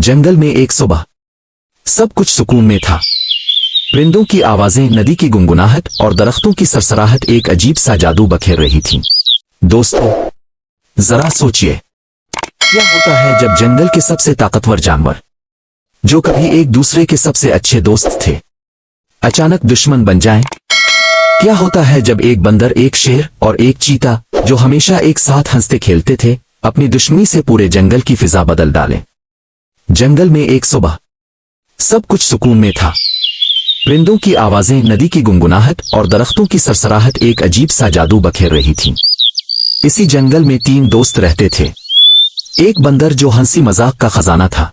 जंगल में एक सुबह सब कुछ सुकून में था। परिंदों की आवाजें, नदी की गुनगुनाहट और दरख्तों की सरसराहट एक अजीब सा जादू बखेर रही थी। दोस्तों, जरा सोचिए, क्या होता है जब जंगल के सबसे ताकतवर जानवर, जो कभी एक दूसरे के सबसे अच्छे दोस्त थे, अचानक दुश्मन बन जाएं? क्या होता है जब एक बंदर, एक शेर और एक चीता, जो हमेशा एक साथ हंसते खेलते थे, अपनी दुश्मनी से पूरे जंगल की फिजा बदल डालें? जंगल में एक सुबह सब कुछ सुकून में था। परिंदों की आवाजें, नदी की गुनगुनाहट और दरख्तों की सरसराहट एक अजीब सा जादू बखेर रही थी। इसी जंगल में 3 दोस्त रहते थे। एक बंदर जो हंसी मजाक का खजाना था,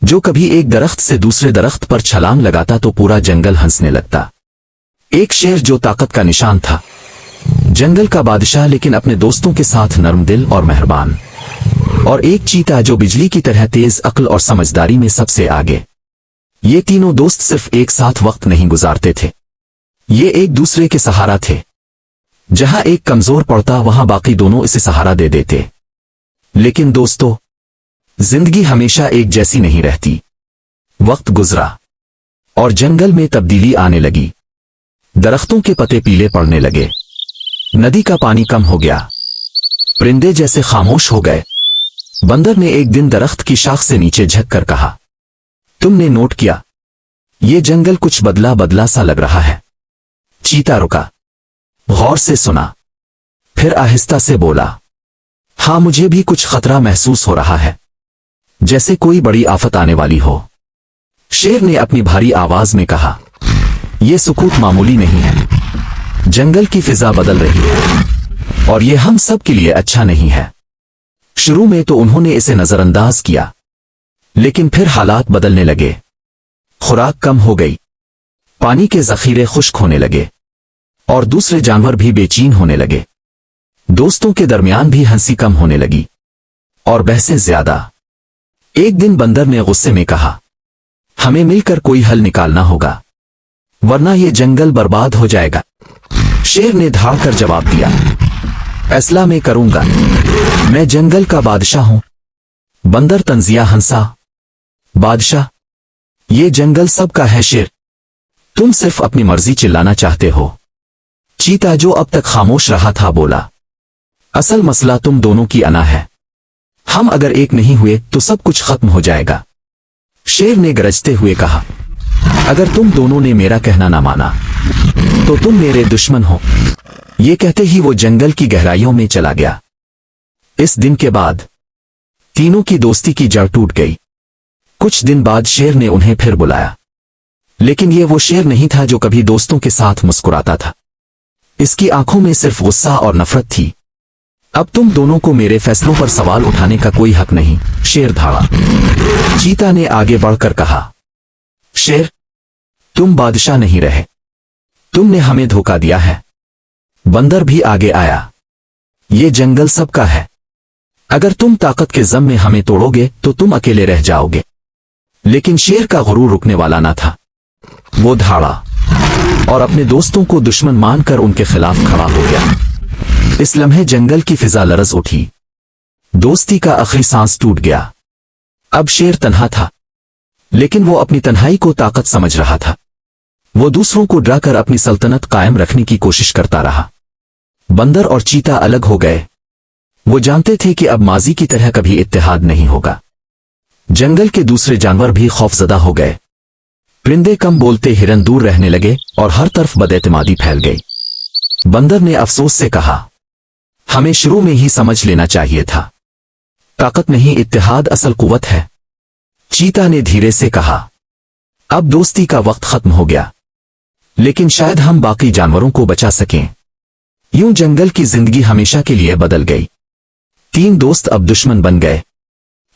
जो कभी एक दरख्त से दूसरे दरख्त पर छलांग लगाता तो पूरा जंगल हंसने लगता। एक शेर जो ताकत का निशान था, जंगल का बादशाह लेकिन अपने दोस्तों के साथ नर्म दिल और मेहरबान। और एक चीता जो बिजली की तरह तेज अक्ल और समझदारी में सबसे आगे। ये तीनों दोस्त सिर्फ एक साथ वक्त नहीं गुजारते थे, ये एक दूसरे के सहारा थे। जहां एक कमजोर पड़ता वहां बाकी दोनों इसे सहारा दे देते। लेकिन दोस्तों, जिंदगी हमेशा एक जैसी नहीं रहती। वक्त गुजरा और जंगल में तब्दीली आने लगी। दरख्तों के पत्ते पीले पड़ने लगे, नदी का पानी कम हो गया, परिंदे जैसे खामोश हो गए। बंदर ने एक दिन दरख्त की शाख से नीचे झुक कर कहा, तुमने नोट किया, ये जंगल कुछ बदला बदला सा लग रहा है। चीता रुका, गौर से सुना, फिर आहिस्ता से बोला, हाँ, मुझे भी कुछ खतरा महसूस हो रहा है, जैसे कोई बड़ी आफत आने वाली हो। शेर ने अपनी भारी आवाज में कहा, यह सुकूत मामूली नहीं है, जंगल की फिजा बदल रही है और यह हम सब के लिए अच्छा नहीं है। शुरू में तो उन्होंने इसे नजरअंदाज किया, लेकिन फिर हालात बदलने लगे। खुराक कम हो गई, पानी के जखीरे खुश्क होने लगे और दूसरे जानवर भी बेचैन होने लगे। दोस्तों के दरमियान भी हंसी कम होने लगी और बहसें ज्यादा। एक दिन बंदर ने गुस्से में कहा, हमें मिलकर कोई हल निकालना होगा, वरना यह जंगल बर्बाद हो जाएगा। शेर ने धाड़ कर जवाब दिया, फैसला मैं करूंगा, मैं जंगल का बादशाह हूं। बंदर तंजिया हंसा, बादशाह, ये जंगल सबका है। शेर, तुम सिर्फ अपनी मर्जी चिल्लाना चाहते हो। चीता जो अब तक खामोश रहा था बोला, असल मसला तुम दोनों की अना है, हम अगर एक नहीं हुए तो सब कुछ खत्म हो जाएगा। शेर ने गरजते हुए कहा, अगर तुम दोनों ने मेरा कहना ना माना तो तुम मेरे दुश्मन हो। ये कहते ही वो जंगल की गहराइयों में चला गया। इस दिन के बाद तीनों की दोस्ती की जड़ टूट गई। कुछ दिन बाद शेर ने उन्हें फिर बुलाया, लेकिन ये वो शेर नहीं था जो कभी दोस्तों के साथ मुस्कुराता था। इसकी आंखों में सिर्फ गुस्सा और नफरत थी। अब तुम दोनों को मेरे फैसलों पर सवाल उठाने का कोई हक नहीं, शेर धाड़ा। चीता ने आगे बढ़कर कहा, शेर, तुम बादशाह नहीं रहे, तुमने हमें धोखा दिया है। बंदर भी आगे आया, ये जंगल सबका है, अगर तुम ताकत के ज़म में हमें तोड़ोगे तो तुम अकेले रह जाओगे। लेकिन शेर का गुरूर रुकने वाला ना था। वो धाड़ा और अपने दोस्तों को दुश्मन मानकर उनके खिलाफ खड़ा हो गया। इस लम्हे जंगल की फिजा लरज उठी, दोस्ती का आखिरी सांस टूट गया। अब शेर तन्हा था, लेकिन वो अपनी तन्हाई को ताकत समझ रहा था। वो दूसरों को डराकर अपनी सल्तनत कायम रखने की कोशिश करता रहा। बंदर और चीता अलग हो गए। वो जानते थे कि अब माजी की तरह कभी इत्तेहाद नहीं होगा। जंगल के दूसरे जानवर भी खौफजदा हो गए। परिंदे कम बोलते, हिरन दूर रहने लगे और हर तरफ बदएतमादी फैल गई। बंदर ने अफसोस से कहा, हमें शुरू में ही समझ लेना चाहिए था, ताकत नहीं इत्तेहाद असल कुव्वत है। चीता ने धीरे से कहा, अब दोस्ती का वक्त खत्म हो गया, लेकिन शायद हम बाकी जानवरों को बचा सकें। यूं जंगल की जिंदगी हमेशा के लिए बदल गई। 3 दोस्त अब दुश्मन बन गए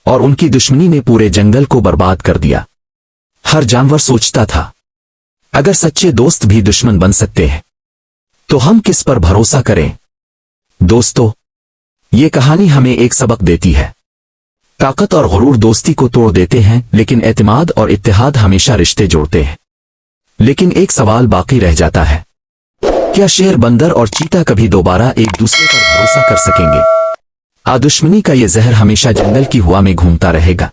और उनकी दुश्मनी ने पूरे जंगल को बर्बाद कर दिया। हर जानवर सोचता था, अगर सच्चे दोस्त भी दुश्मन बन सकते हैं तो हम किस पर भरोसा करें। दोस्तों, ये कहानी हमें एक सबक देती है, ताकत और गुरूर दोस्ती को तोड़ देते हैं, लेकिन एतमाद और इत्तेहाद हमेशा रिश्ते जोड़ते हैं। लेकिन एक सवाल बाकी रह जाता है, क्या शेर, बंदर और चीता कभी दोबारा एक दूसरे पर भरोसा कर सकेंगे? दुश्मनी का ये जहर हमेशा जंगल की हवा में घूमता रहेगा।